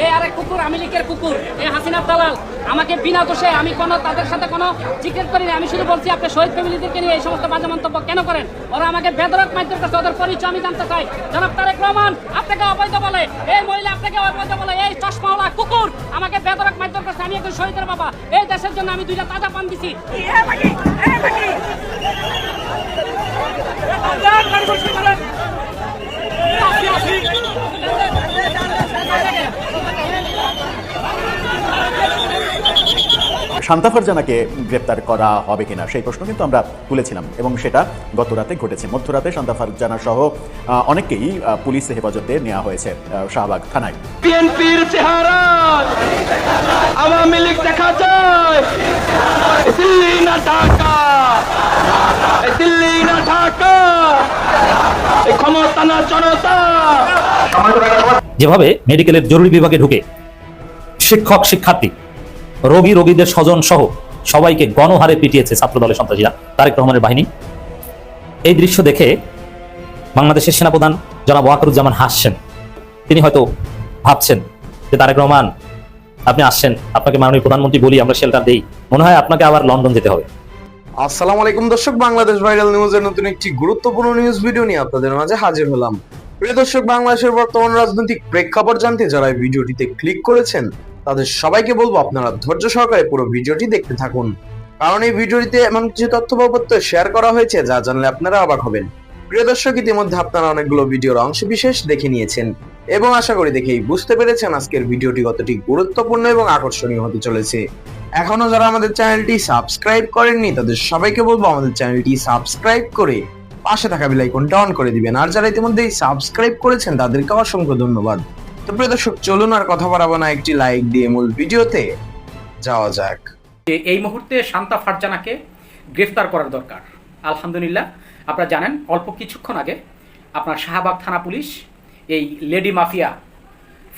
এই আরে কুকুর, আমি লীগের কুকুর, এই হাসিনার দালাল আমাকে বিনা দোষে, আমি কোনো তাদের সাথে কোনো জিজ্ঞেস করিনি। আমি শুধু বলছি আপনি শহীদ ফ্যামিলিদেরকে নিয়ে এই সমস্ত বাজে মন্তব্য কেন করেন? ওরা আমাকে বেদরক মারধর করছে, ওদের পরিচয় আমি জানতে চাই। জনাব তারেক রহমান আপনাকে অবৈধ বলে, এই মহিলা আপনাকে অবৈধ বলে, এই চশমাওয়ালা কুকুর আমাকে বেদরক মারধর করছে। আমি একজন শহীদের বাবা, এই দেশের জন্য আমি 2টা তাজা পান দিছি। শান্তা ফারজানাকে গ্রেপ্তার করা হবে কিনা সেই প্রশ্ন কিন্তু আমরা তুলেছিলাম এবং সেটা গত রাতে ঘটেছে। মধ্যরাতে শান্তা ফারজানা সহ অনেককেই পুলিশ হেফাজতে নেওয়া হয়েছে শাহবাগ থানায়। বিএনপির চেহারা আওয়ামী লীগ দেখা যায়, দিল্লি না ঢাকা, দিল্লি না ঢাকা, ক্ষমতা না জনতা। যেভাবে মেডিকেলের জরুরি বিভাগে ঢুকে শিক্ষক শিক্ষার্থী রোগীদের স্বজন সহ সবাইকে গণহারে পিটিয়েছে ছাত্রদলের সন্ত্রাসীরা, তারেক রহমানের বাহিনী। এই দৃশ্য দেখে বাংলাদেশের সেনাপ্রধান জনাব ওয়াকারুজ্জামান হাসছেন। তিনি হয়তো ভাবছেন যে তারেক রহমান আপনি আসছেন, আপনাকে মাননীয় প্রধানমন্ত্রী বলি আমরা শেল্টার দেই, মনে হয় আপনাকে আবার লন্ডন যেতে হবে। আসসালামু আলাইকুম দর্শক, বাংলাদেশ ভাইরাল নিউজের নতুন একটি গুরুত্বপূর্ণ নিউজ ভিডিও নিয়ে আপনাদের মাঝে হাজির হলাম। প্রিয় দর্শক, বাংলাদেশের বর্তমান রাজনৈতিক প্রেক্ষাপট জানতে যারা এই ভিডিওটিতে ক্লিক করেছেন তাদের সবাইকে বলবো আপনারা ধৈর্য সহকারে পুরো ভিডিওটি দেখতে থাকুন, কারণ এই ভিডিওটিতে এমন কিছু তথ্য বাবদ শেয়ার করা হয়েছে যা জানলে আপনারা অবাক হবেন। প্রিয় দর্শক, ইতিমধ্যে আপনারা অনেকগুলো ভিডিওর অংশ বিশেষ দেখে নিয়েছেন এবং আশা করি দেখেই বুঝতে পেরেছেন আজকের ভিডিওটি কতটি গুরুত্বপূর্ণ এবং আকর্ষণীয় হতে চলেছে। এখনো যারা আমাদের চ্যানেলটি সাবস্ক্রাইব করেননি তাদের সবাইকে বলবো আমাদের চ্যানেলটি সাবস্ক্রাইব করে পাশে থাকা বেল আইকনটা অন করে দিবেন, আর যারা ইতিমধ্যেই সাবস্ক্রাইব করেছেন তাদেরকে অসংখ্য ধন্যবাদ। তো প্রিয় দর্শক, চলুন আর কথা বাড়াবো না, একটি লাইক দিয়ে মূল ভিডিওতে যাওয়া যাক। এই মুহূর্তে শান্তা ফারজানাকে গ্রেফতার করার দরকার। আলহামদুলিল্লাহ, আপনারা জানেন অল্প কিছুক্ষণ আগে আপনার শাহবাগ থানা পুলিশ এই লেডি মাফিয়া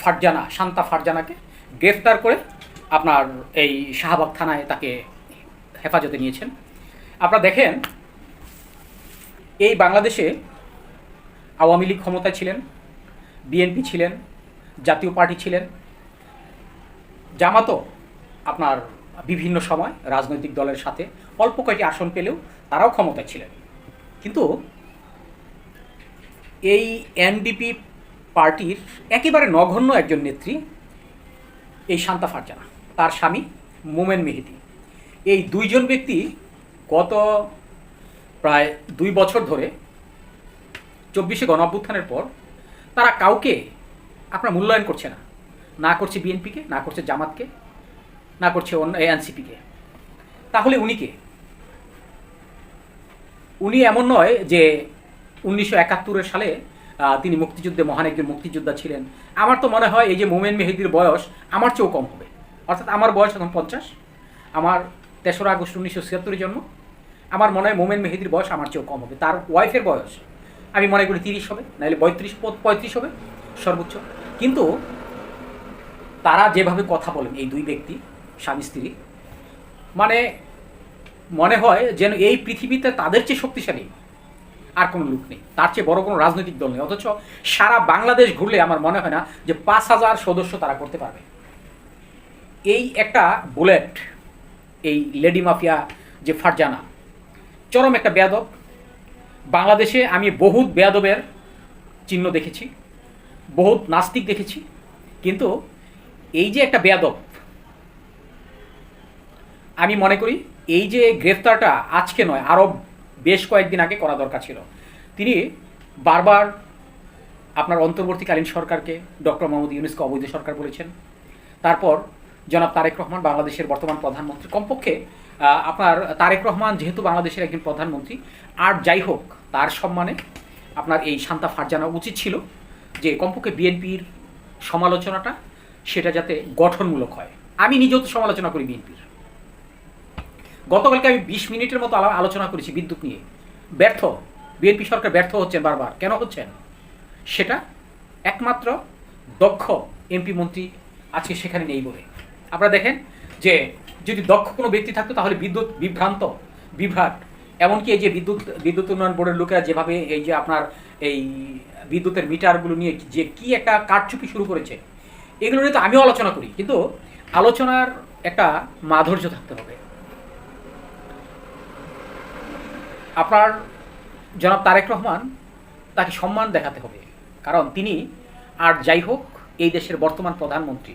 ফারজানা, শান্তা ফারজানাকে গ্রেফতার করে আপনার এই শাহবাগ থানায় তাকে হেফাজতে নিয়েছেন। আপনারা দেখেন, এই বাংলাদেশে আওয়ামী লীগ ক্ষমতায় ছিলেন, বিএনপি ছিলেন, জাতীয় পার্টি ছিলেন, জামাতও আপনার বিভিন্ন সময় রাজনৈতিক দলের সাথে অল্প কয়েকটি আসন পেলেও তারাও ক্ষমতায় ছিলেন। কিন্তু এই এনডিপি পার্টির একেবারে নগণ্য একজন নেত্রী এই শান্তা ফারজানা, তার স্বামী মোমেন মেহেদী, এই দুইজন ব্যক্তি গত প্রায় 2 বছর ধরে 24শে গণঅভ্যুত্থানের পর তারা কাউকে আপনার মূল্যায়ন করছে না, না করছে বিএনপিকে, না করছে জামাতকে, না করছে এনসিপিকে। তাহলে উনি এমন নয় যে 1971 সালে তিনি মুক্তিযুদ্ধে মহান একজন মুক্তিযোদ্ধা ছিলেন। আমার তো মনে হয় এই যে মোমেন মেহেদীর বয়স আমার চেয়েও কম হবে, অর্থাৎ আমার বয়স এখন 50, আমার 3রা আগস্ট 1976 জন্ম। আমার মনে হয় মোমেন মেহেদীর বয়স আমার চেয়েও কম হবে। তার ওয়াইফের বয়স আমি মনে করি 30 হবে, নাহলে 35 হবে সর্বোচ্চ। কিন্তু তারা যেভাবে কথা বলেন এই দুই ব্যক্তি স্বামী স্ত্রী, মানে মনে হয় যেন এই পৃথিবীতে তাদের চেয়ে শক্তিশালী আর কোনো লোক নেই, তার চেয়ে বড় কোনো রাজনৈতিক দল নেই। অথচ সারা বাংলাদেশ ঘুরলে আমার মনে হয় না যে 5000 সদস্য তারা করতে পারবে। এই একটা বুলেট, এই লেডি মাফিয়া যে ফারজানা, চরম একটা বেয়াদব। বাংলাদেশে আমি বহুত বেয়াদবের চিহ্ন দেখেছি, বহুত নাস্তিক দেখেছি, কিন্তু এই যে একটা বেয়াদব, আমি মনে করি এই যে গ্রেফতারটা আজকে নয়, আরও বেশ কয়েকদিন আগে করা দরকার ছিল। তিনি বারবার আপনার অন্তর্বর্তীকালীন সরকারকে, ডক্টর মোহাম্মদ ইউনূসকে অবৈধ সরকার বলেছেন। তারপর জনাব তারেক রহমান বাংলাদেশের বর্তমান প্রধানমন্ত্রী, কমপক্ষে আপনার তারেক রহমান যেহেতু বাংলাদেশের একজন প্রধানমন্ত্রী, আর যাই হোক তার সম্মানে আপনার এই শান্তা ফারজানা উচিত ছিল যে কমপক্ষে বিএনপির সমালোচনাটা সেটা যাতে গঠনমূলক হয়। আমি নিজেও তো সমালোচনা করি বিএনপির। গতকালকে আমি 20 মিনিটের মতো আলোচনা করেছি বিদ্যুৎ নিয়ে। বিএনপি সরকার ব্যর্থ হচ্ছেন বারবার। কেন হচ্ছেন? সেটা একমাত্র দক্ষ এমপি মন্ত্রী আজকে সেখানে নেই বলে। আপনারা দেখেন যে যদি দক্ষ কোনো ব্যক্তি থাকতো তাহলে বিদ্যুৎ বিভ্রাট এমনকি এই যে বিদ্যুৎ উন্নয়ন বোর্ডের লোকেরা যেভাবে এই যে আপনার এই বিদ্যুতের মিটারগুলো নিয়ে যে কি একটা কারচুপি শুরু করেছে, এগুলো নিয়ে তো আমিও আলোচনা করি, কিন্তু আলোচনার একটা মাধুর্য থাকতে হবে। আপনার জনাব তারেক রহমান, তাকে সম্মান দেখাতে হবে, কারণ তিনি আর যাই হোক এই দেশের বর্তমান প্রধানমন্ত্রী,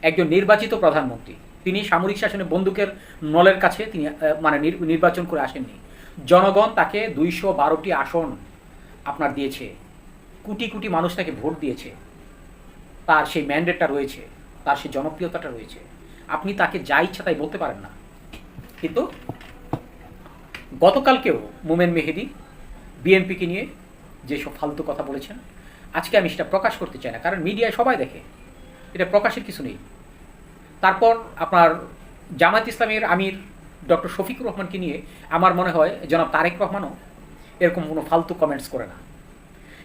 একজন নির্বাচিত প্রধানমন্ত্রী। তিনি সামরিক শাসনে বন্দুকের নলের কাছে তিনি মানে নির্বাচন করে আসেননি। জনগণ তাকে 212টি আসন আপনার দিয়েছে, কোটি কোটি মানুষ তাকে ভোট দিয়েছে, তার সেই ম্যান্ডেটটা রয়েছে, তার সেই জনপ্রিয়তাটা রয়েছে। আপনি তাকে যা ইচ্ছা তাই বলতে পারেন না। কিন্তু গতকালকেও মোমেন মেহেদী বিএনপিকে নিয়ে যেসব ফালতু কথা বলেছেন, আজকে আমি সেটা প্রকাশ করতে চাই না, কারণ মিডিয়ায় সবাই দেখে, এটা প্রকাশের কিছু নেই। তারপর আপনার জামায়াত ইসলামের আমির ডক্টর শফিকুর রহমানকে নিয়ে আমার মনে হয় জনাব তারেক রহমানও এরকম কোনো ফালতু কমেন্টস করে না,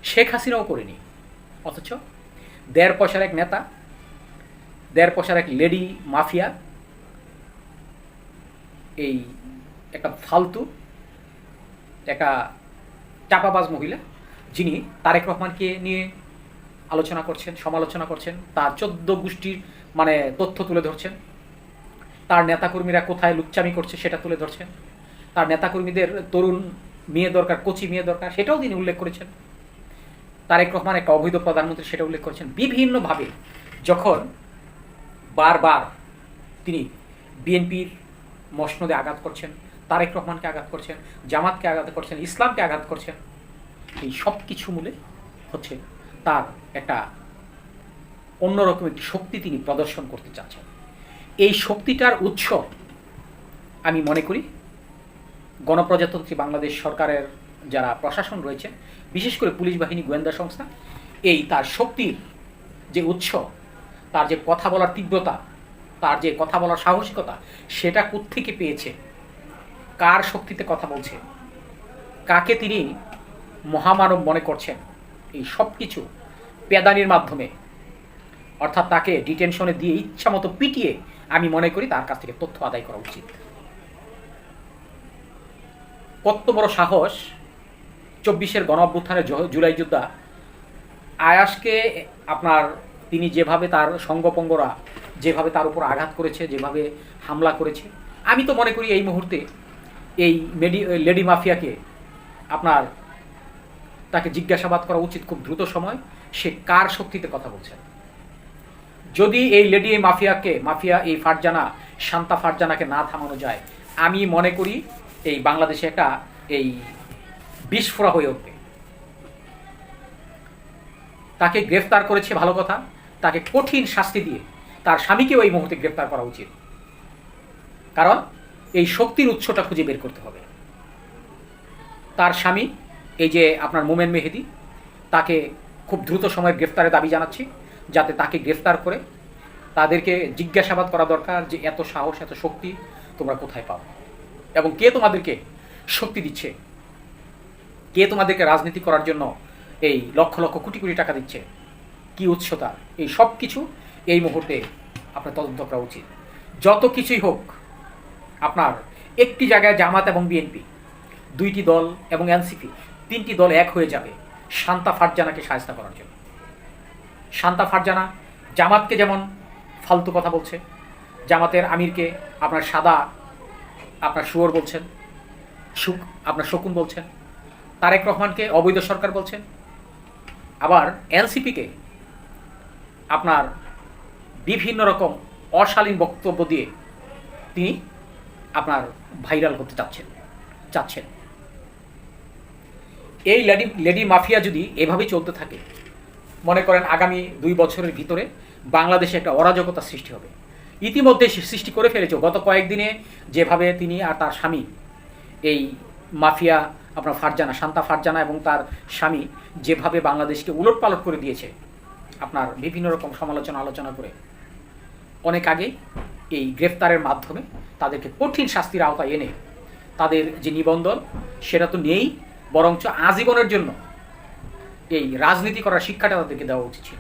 শেখ হাসিনাও করেনি। অথচ 1.5 পয়সার এক নেতা, 1.5 পয়সার এক লেডি মাফিয়া, এই একটা ফালতু একটা চাপাবাজ মহিলা, যিনি তারেক রহমানকে নিয়ে আলোচনা করছেন, সমালোচনা করছেন, তার 14 গোষ্ঠীর মানে তথ্য তুলে ধরছেন, তার নেতাকর্মীরা কোথায় লুচ্চামি করছে সেটা তুলে ধরছেন, তার নেতাকর্মীদের তরুণ মেয়ে দরকার, কচি মেয়ে দরকার, সেটাও তিনি উল্লেখ করেছেন। তারেক রহমান একটা অবৈধ প্রধানমন্ত্রী, সেটা উল্লেখ করেছেন। বিভিন্নভাবে যখন বারবার তিনি বিএনপির মসনদে আঘাত করছেন, তারেক রহমানকে আঘাত করছেন, জামাতকে আঘাত করছেন, ইসলামকে আঘাত করছেন, এই সব কিছু মূলে হচ্ছে তার একটা অন্যরকম একটি শক্তি তিনি প্রদর্শন করতে চাচ্ছেন। এই শক্তিটার উৎস আমি মনে করি গণপ্রজাতন্ত্রী বাংলাদেশ সরকারের যারা প্রশাসন রয়েছে, বিশেষ করে পুলিশ বাহিনী, গোয়েন্দা সংস্থা, এই তার শক্তির যে উৎস, তার যে কথা বলার তীব্রতা, তার যে কথা বলার সাহসিকতা, সেটা কোত্থেকে পেয়েছে, কার শক্তিতে কথা বলছে, কাকে তিনি মহামানব মনে করছেন, এই সব কিছু পেদানির মাধ্যমে, অর্থাৎ তাকে ডিটেনশনে দিয়ে ইচ্ছা মতো পিটিয়ে আমি মনে করি তার কাছ থেকে তথ্য আদায় করা উচিত। কত বড় সাহস 24-এর গণ অভ্যুত্থানের জুলাই যোদ্ধা আয়াসকে আপনার তিনি যেভাবে তার সঙ্গপঙ্গরা যেভাবে তার উপর আঘাত করেছে, যেভাবে হামলা করেছে, আমি তো মনে করি এই মুহূর্তে এই লেডি মাফিয়াকে আপনার তাকে জিজ্ঞাসাবাদ করা উচিত খুব দ্রুত সময়, সে কার শক্তিতে কথা বলছেন। যদি এই লেডি মাফিয়া এই ফারজানা, শান্তা ফারজানাকে না থামানো যায়, আমি মনে করি এই বাংলাদেশে একটা এই বিস্ফোরা হয়ে উঠবে। তাকে গ্রেফতার করেছে ভালো কথা, তাকে কঠিন শাস্তি দিয়ে তার স্বামীকেও এই মুহূর্তে গ্রেফতার করা উচিত, কারণ এই শক্তির উৎসটা খুঁজে বের করতে হবে। তার স্বামী এই যে আপনার মোমেন মেহেদী, তাকে খুব দ্রুত সময়ে গ্রেফতারের দাবি জানাচ্ছি, যাতে তাকে গ্রেফতার করে তাদেরকে জিজ্ঞাসাবাদ করা দরকার যে এত সাহস, এত শক্তি তোমরা কোথায় পাও, এবং কে তোমাদেরকে শক্তি দিচ্ছে, কে তোমাদেরকে রাজনীতি করার জন্য এই লক্ষ লক্ষ কোটি কোটি টাকা দিচ্ছে, কি উৎসতা, এই সব কিছু এই মুহূর্তে আপনার তদন্ত করা উচিত। যত কিছুই হোক, আপনার একটি জায়গায় জামাত এবং বিএনপি, 2টি দল এবং এনসিপি, 3টি দল এক হয়ে যাবে শান্তা ফারজানাকে শায়েস্তা করার জন্য। শান্তা ফারজানা জামাতকে যেমন ফালতু কথা বলছে, জামাতের আমিরকে আপনার সাদা আপনার শুয়োর বলছেন, আপনার শকুন বলছেন, তারেক রহমানকে অবৈধ সরকার বলছেন, আবার এনসিপিকে আপনার বিভিন্ন রকম অশালীন বক্তব্য দিয়ে তিনি আপনার ভাইরাল হতে চাচ্ছেন। এই লেডি মাফিয়া যদি এভাবেই চলতে থাকে, মনে করেন আগামী 2 বছরের ভিতরে বাংলাদেশে একটা অরাজকতা সৃষ্টি হবে। ইতিমধ্যে সৃষ্টি করে ফেলেছে। গত কয়েকদিনে যেভাবে তিনি আর তার স্বামী এই মাফিয়া আপনার ফারজানা, শান্তা ফারজানা এবং তার স্বামী যেভাবে বাংলাদেশকে উলটপালট করে দিয়েছে, আপনার বিভিন্ন রকম আলোচনা করে, অনেক আগে এই গ্রেফতারের মাধ্যমে তাদেরকে কঠিন শাস্তির আওতায় এনে তাদের যে নিবন্ধন সেটা তো নেই, বরঞ্চ আজীবনের জন্য এই রাজনীতি করার শিক্ষাটা তাদেরকে দেওয়া উচিত ছিল,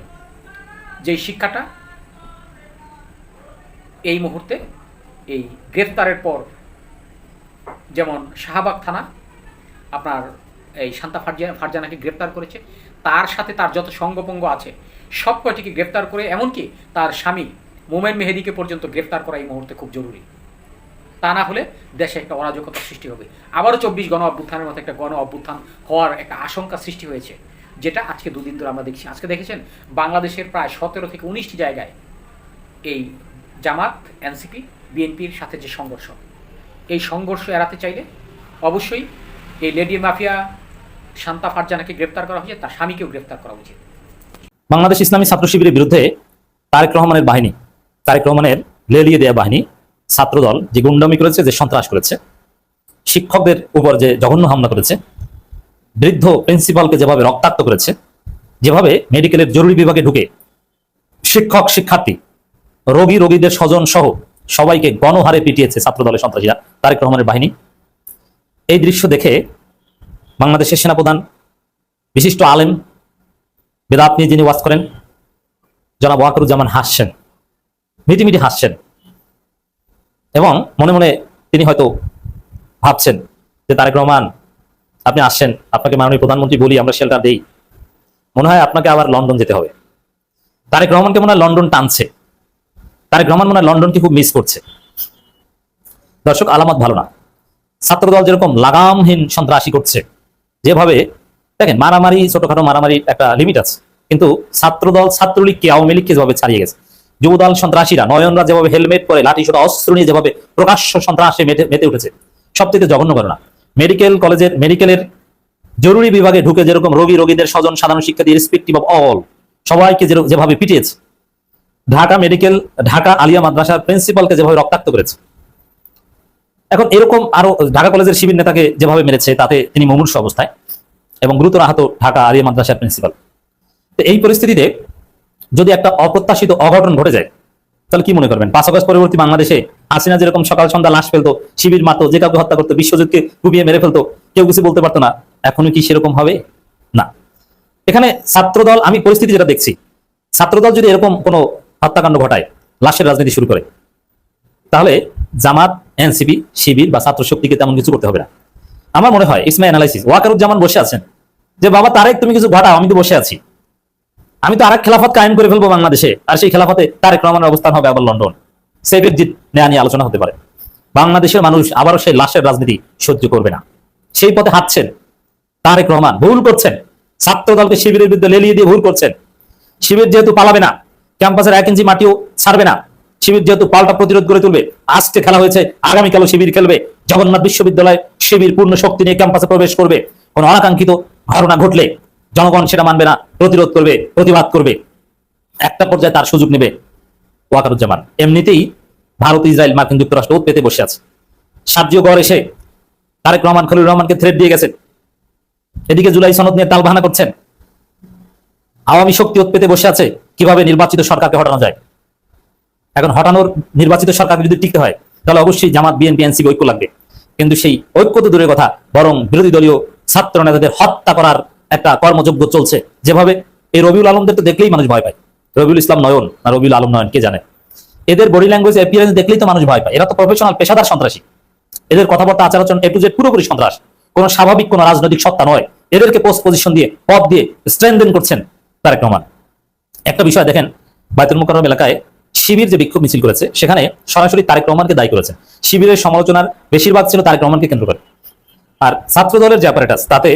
যেই শিক্ষাটা এই মুহূর্তে এই গ্রেফতারের পর যেমন শাহবাগ থানা আপনার এই শান্তা ফারজানাকে গ্রেপ্তার করেছে, তার সাথে তার যত সঙ্গপঙ্গ আছে সব কয়টিকে গ্রেপ্তার করে, এমনকি তার স্বামী মোমেন মেহেদীকে পর্যন্ত গ্রেপ্তার করা এই মুহূর্তে খুব জরুরি। তা না হলে দেশে একটা অরাজকতার সৃষ্টি হবে। আবারও 24 গণ অভ্যুত্থানের মতো একটা গণ অভ্যুত্থান হওয়ার একটা আশঙ্কা সৃষ্টি হয়েছে, যেটা আজকে দুদিন ধরে আমরা দেখছি। আজকে দেখেছেন বাংলাদেশের প্রায় 17 থেকে 19টি জায়গায় এই জামাত, এনসিপি, বিএনপির সাথে যে সংঘর্ষ, এই সংঘর্ষ এড়াতে চাইলে অবশ্যই এই লেডি মাফিয়া শান্তা ফারজানাকে গ্রেপ্তার করা হয়েছে, তার স্বামীকেও গ্রেপ্তার করা উচিত। বাংলাদেশ ইসলামী ছাত্র শিবিরের বিরুদ্ধে তারেক রহমানের বাহিনী, তারেক রহমানের লেলিয়ে দেয়া বাহিনী, ছাত্রদল যে গুন্ডামি করেছে, যে সন্ত্রাস করেছে, শিক্ষকদের উপর যে জঘন্য হামলা করেছে, বৃদ্ধ প্রিন্সিপালকে যেভাবে রক্তাক্ত করেছে, যেভাবে মেডিকেলের জরুরি বিভাগে ঢুকে শিক্ষক, শিক্ষার্থী, রোগীদের স্বজন সহ সবাইকে গণহারে পিটিয়েছে ছাত্রদলের সন্ত্রাসীরা, তারেক রহমানের বাহিনী। এই দৃশ্য দেখে বাংলাদেশের সেনাপ্রধান, বিশিষ্ট আলেম, বেদাত নিয়ে যিনি ওয়াজ করেন, জনাব ওয়াকারুজ্জামান হাসছেন, মিটিমিটি হাসছেন, এবং মনে মনে তিনি হয়তো ভাবছেন যে তারেক রহমান আপনি আসছেন, আপনাকে মাননীয় প্রধানমন্ত্রী বলি, আমরা শেল্টার দেই, মনে হয় আপনাকে আবার লন্ডন যেতে হবে। তারেক রহমানকে মনে হয় লন্ডন টানছে, তারেক রহমান মনে হয় লন্ডনকে খুব মিস করছে। দর্শক, আলামত ভালো না। ছাত্রদল যেরকম লাগামহীন সন্ত্রাসী করছে, যেভাবে দেখেন মারামারি, ছোটখাটো মারামারির একটা লিমিট আছে, কিন্তু ছাত্রদল ছাত্রলীগকে, আওয়ামী লীগকে যেভাবে ছাড়িয়ে গেছে, যুবদল সন্ত্রাসীরা, নয়নরা যেভাবে হেলমেট পরে লাঠি ছোটা অস্ত্র নিয়ে যেভাবে প্রকাশ্য সন্ত্রাসে মেতে উঠেছে, সবথেকে জঘন্য ঘটনা। মেডিকেলের জরুরি বিভাগে ঢুকে যেরকম রোগীদের স্বজন, সাধারণ শিক্ষার্থী, রেসপেক্টিভ অফ অল, সবাইকে যেভাবে পিটিয়েছে, ঢাকা আলিয়া মাদ্রাসার প্রিন্সিপালকে যেভাবে রক্তাক্ত করেছে, এখন এরকম আরো ঢাকা কলেজের শিবির নেতাকে যেভাবে মেরেছে, তাতে তিনি মুমূর্ষু অবস্থায় এবং গুরুতর আহত ঢাকা আলিয়া মাদ্রাসার প্রিন্সিপাল। তো এই পরিস্থিতিতে যদি একটা অপ্রত্যাশিত অঘটন ঘটে যায়, তাহলে কি মনে করবেন? 5 আগস্ট পরবর্তী বাংলাদেশে হাসিনা যেরকম সকাল সন্ধ্যা লাশ ফেলতো, শিবির মারতো, যে কাউকে হত্যা করতো, বিশ্বজিৎকে কুপিয়ে মেরে ফেলতো, কেউ কিছু বলতে পারতো না, এখনো কি সেরকম হবে? না। এখানে ছাত্রদল, আমি পরিস্থিতি যেটা দেখছি, ছাত্রদল যদি এরকম কোনো হত্যাকাণ্ড ঘটায়, লাশের রাজনীতি শুরু করে, তাহলে জামাত, এনসিপি, শিবির বা ছাত্র শক্তিকে তেমন কিছু করতে হবে না। আমার মনে হয়, ইটস মাই অ্যানালাইসিস, ওয়াকারুজ্জামান বসে আছেন যে বাবা তারেক তুমি কিছু ঘটাও, আমি তো বসে আছি, আমি তো আরেক খেলাফত কায়েম করে ফেলবো বাংলাদেশে, আর সেই খেলাফতে তারেক রহমানের অবস্থান হবে আবার লন্ডন। সেফের জিত নেয়া নিয়ে আলোচনা হতে পারে। বাংলাদেশের মানুষ আবারও সেই লাশের রাজনীতি সহ্য করবে না। সেই পথে হাঁটছেন তারেক রহমান, ভুল করছেন। ছাত্রদলকে শিবিরের বিরুদ্ধে লেলিয়ে দিয়ে ভুল করছেন। শিবির যেহেতু পালাবে না, ক্যাম্পাসের 1 ইঞ্চি মাটিও ছাড়বে না, শিবির যেহেতু পাল্টা প্রতিরোধ গড়ে তুলবে, আজকে খেলা হয়েছে, আগামীকালও শিবির খেলবে। জগন্নাথ বিশ্ববিদ্যালয় শিবির পূর্ণ শক্তি নিয়ে ক্যাম্পাসে প্রবেশ করবে। কোন অনাকাঙ্ক্ষিত ঘটনা ঘটলে জনগণ সেটা মানবে না, প্রতিরোধ করবে, প্রতিবাদ করবে। একটা পর্যায়ে তার সুযোগ নেবে ওয়াকারুজ্জামান। এমনিতেই ভারত, ইসরায়েল, মার্কিন যুক্তরাষ্ট্র ওত পেতে বসে আছে। সার্জিও গড় এসে তারেক রহমান, খলিলুর রহমানকে থ্রেট দিয়ে গেছেন। এদিকে জুলাই সনদ নিয়ে তালবাহানা করছেন। আওয়ামী শক্তি ওত পেতে বসে আছে কিভাবে নির্বাচিত সরকারকে হটানো যায়। এখন হটানোর, নির্বাচিত সরকার যদি টিকতে হয়, তাহলে অবশ্যই জামাত, বিএনপি, এনসিপি ঐক্য লাগবে। কিন্তু সেই ঐক্য তো দূরের কথা, বরং বিরোধী দলীয় ছাত্র নেতাদের হত্যা করার একটা কর্মযজ্ঞ চলছে। যেভাবে এই রবিউল আলমদের তো দেখলেই মানুষ ভয় পায়। রবিউল ইসলাম নয়ন না রবিউল আলম নয়ন, কে জানে। এদের বডি ল্যাঙ্গুয়েজ, অ্যাপিয়ারেন্স দেখলেই তো মানুষ ভয় পায়। এরা তো প্রফেশনাল, পেশাদার সন্ত্রাসী। এদের কথাবার্তা, আচার আচরণ A to Z পুরোপুরি সন্ত্রাস, কোনো স্বাভাবিক কোনো রাজনৈতিক সত্তা নয়। এদেরকে পোস্ট পজিশন দিয়ে, পদ দিয়ে স্ট্রেনদেন করছেন তারেক রহমান। একটা বিষয় দেখেন, বায়তুল মুকাররম এলাকায় শিবির যে বিক্ষোভ মিছিল করেছে, সেখানে সরাসরি তারেক রহমানকে দায়ী করেছে। শিবিরের সমালোচনার বেশিরভাগ ছিল তারেক রহমানকে কেন্দ্র করে। আর ছাত্র দলের যে অ্যাপারেটাস, তাতে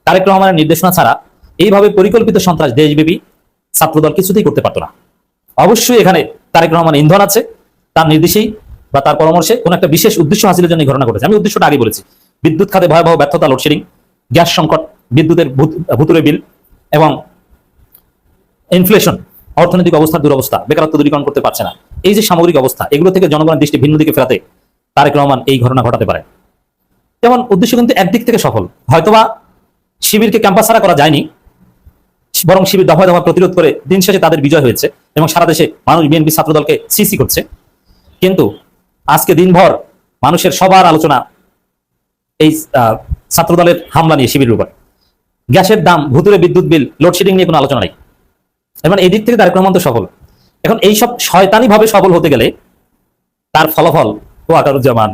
তারেক রহমানের নির্দেশনা ছাড়া এইভাবে পরিকল্পিত সন্ত্রাস দেশব্যাপী ছাত্রদল কিছুতেই করতে পারতো না। অবশ্যই এখানে তারেক রহমান ইন্ধন আছে, তার নির্দেশেই বা তার পরামর্শে কোন একটা বিশেষ উদ্দেশ্য হাসিলের জন্য এই ঘটনা ঘটেছে। আমি উদ্দেশ্যটা আগে বলেছি, বিদ্যুৎ খাতে ভয়াবহ ব্যর্থতা, লোডশেডিং, গ্যাস সংকট, বিদ্যুতের ভুতুরে বিল এবং ইনফ্লেশন, অর্থনৈতিক অবস্থার দুরবস্থা, বেকারত্ব দূরীকরণ করতে পারছে না। এই যে সামগ্রিক অবস্থা, এগুলো থেকে জনগণের দৃষ্টি ভিন্ন দিকে ফেরাতে তারেক রহমান এই ঘটনা ঘটাতে পারে। যেমন উদ্দেশ্য কিন্তু একদিক থেকে সফল, হয়তোবা শিবিরকে ক্যাম্পাস ছাড়া করা যায়নি, বরং শিবির দফায় দফা প্রতিরোধ করে দিন শেষে তাদের বিজয় হয়েছে এবং সারা দেশে মানুষ বিএনপি ছাত্রদলকে সিসি করছে। কিন্তু আজকে দিনভর মানুষের সবার আলোচনা এই ছাত্রদলের হামলা নিয়ে, শিবিরের উপর। গ্যাসের দাম, ভুতুরে বিদ্যুৎ বিল, লোডশেডিং নিয়ে কোনো আলোচনা নেই। এবং এই দিক থেকে তারেক রহমান তো সফল। এখন এইসব শয়তানি ভাবে সফল হতে গেলে তার ফলাফল ওয়াকারুজ্জামান,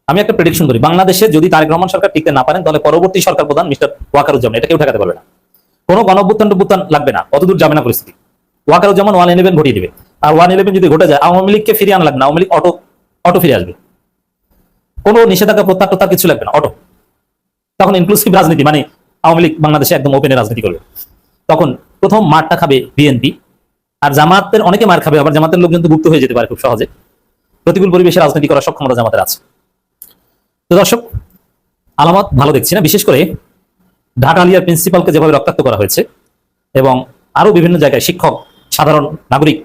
আমি একটা প্রেডিকশন করি, বাংলাদেশে যদি তারেক রহমান সরকার টিকতে না পারেন তাহলে পরবর্তী সরকার প্রধান মিস্টার ওয়াকারুজ্জামান, এটা কেউ ঠেকাতে পারবে না। কোনো গণঅভ্যুত্থান লাগবে না, অতদূর যাবে না পরিস্থিতি। ওয়াকারুজ্জামান 111 ঘটিয়ে দিবে। আর 111 যদি ঘটে যায়, আওয়ামী লীগকে ফিরিয়ে আনা লাগবে না, আওয়ামী লীগ অটো ফিরে আসবে। কোনো নিষেধাজ্ঞা প্রত্যাখ্যান কিছু লাগবে না, অটো। তখন ইনক্লুসিভ রাজনীতি, মানে আওয়ামী লীগ বাংলাদেশে একদম ওপেনে রাজনীতি করবে। তখন প্রথম মারটা খাবে বিএনপি, আর জামাতের অনেকে মার খাবে, আবার জামাতের লোকজন তো গুপ্ত হয়ে যেতে পারে খুব সহজে। প্রতিকূল পরিবেশে রাজনীতি করার সক্ষমতা জামাতের আছে। তো দর্শক, আলামত ভালো দেখছি না, বিশেষ করে ঢাকা আলিয়ার প্রিন্সিপালকে যেভাবে রক্তাক্ত করা হয়েছে এবং আরো বিভিন্ন জায়গায় শিক্ষক, সাধারণ নাগরিক,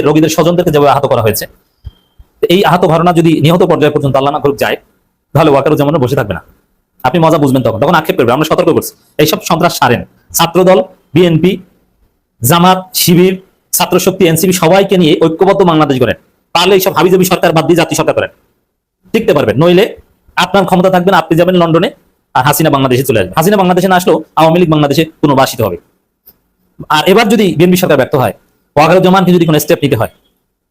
রোগীদের স্বজনদেরকে যেভাবে আহত করা হয়েছে, এই আহত ঘটনা যদি নিহত পর্যায়ে পর্যন্ত আল্লাহ না করুক যায়, তাহলে ওয়াকারুজ্জামানও বসে থাকবে না। আপনি মজা বুঝবেন, তখন আক্ষেপ করবে। আমরা সতর্ক করছি, এইসব সন্ত্রাস সারেন। ছাত্রদল, বিএনপি, জামাত, শিবির, ছাত্র শক্তি, এনসিপি সবাইকে নিয়ে ঐক্যবদ্ধ বাংলাদেশ করেন। পারলে এইসব হাবিজাবি সরকার বাদ দিয়ে জাতীয় সরকার করেন, টিকতে পারবেন। নইলে আপনার ক্ষমতা থাকবে না, আপনি যাবেন লন্ডনে, আর হাসিনা বাংলাদেশে চলে আসবে। হাসিনা বাংলাদেশে না আসলেও আওয়ামী লীগ বাংলাদেশে পুনর্বাসিত হবে। আর এবার যদি বিএনপি সরকার ব্যর্থ হয়, ওয়াকারুজ্জামানকে যদি কোনো স্টেপ নিতে হয়,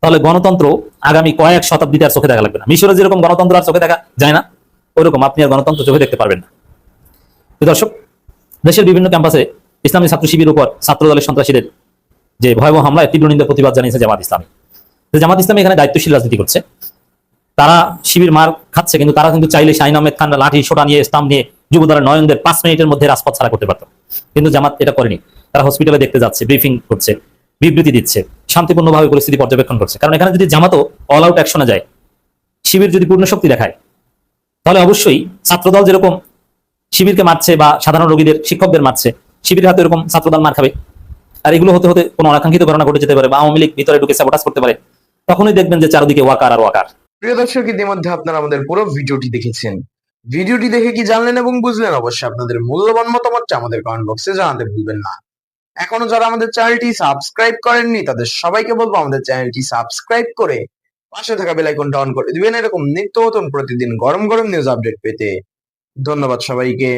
তাহলে গণতন্ত্র আগামী কয়েক শতাব্দীতে আর চোখে দেখা লাগবে না। মিশরে যেরকম গণতন্ত্র আর চোখে দেখা যায় না, ওইরকম আপনি আর গণতন্ত্র চোখে দেখতে পারবেন না। তো দর্শক, দেশের বিভিন্ন ক্যাম্পাসে ইসলামী ছাত্র শিবির উপর ছাত্র দলের সন্ত্রাসীদের যে ভয়াবহ হামলায় তীব্র নিন্দা প্রতিবাদ জানিয়েছে জামাত ইসলামী। জামাত ইসলামী এখানে দায়িত্বশীল রাজনীতি করছে। তারা শিবির মার খাচ্ছে, কিন্তু তারা কিন্তু চাইলে শাহিন আহমেদ খান লাঠি সোটা নিয়ে, স্টাম্প নিয়ে যুবদলের নয়নদের 5 মিনিটের মধ্যে রাজপথ ছাড়া করতে পারত। কিন্তু জামাত এটা করেনি। তারা হসপিটালে দেখতে যাচ্ছে, ব্রিফিং করছে, বিবৃতি দিচ্ছে, শান্তিপূর্ণভাবে পরিস্থিতি পর্যবেক্ষণ করছে। কারণ এখানে যদি জামাতও অল আউট অ্যাকশনে যায়, শিবির যদি পূর্ণ শক্তি দেখায়, তাহলে অবশ্যই ছাত্রদল যেরকম শিবিরকে মারছে বা সাধারণ রোগীদের, শিক্ষকদের মারছে, শিবির হাতে এরকম ছাত্রদল মার খাবে। আর এগুলো হতে হতে কোনো অনাকাঙ্ক্ষিত ঘটনা ঘটে যেতে পারে, বা আওয়ামী লীগ ভিতরে ঢুকে সাবোটাজ করতে পারে। তখনই দেখবেন যে চারদিকে ওয়াকার আর ওয়াকার। প্রিয় দর্শক, ইতিমধ্যে আপনারা আমাদের পুরো ভিডিওটি দেখেছেন। ভিডিওটি দেখে কি জানলেন এবং বুঝলেন? অবশ্যই আপনাদের মূল্যবান মতামতটা আমাদের কমেন্ট বক্সে জানাতে ভুলবেন না। এখনো যারা আমাদের চ্যানেলটি সাবস্ক্রাইব করেননি, তাদের সবাইকে বলবো আমাদের চ্যানেলটি সাবস্ক্রাইব করে পাশে থাকা বেল আইকনটা অন করে দিবেন, এরকম নিত্য নতুন প্রতিদিন গরম গরম নিউজ আপডেট পেতে। ধন্যবাদ সবাইকে।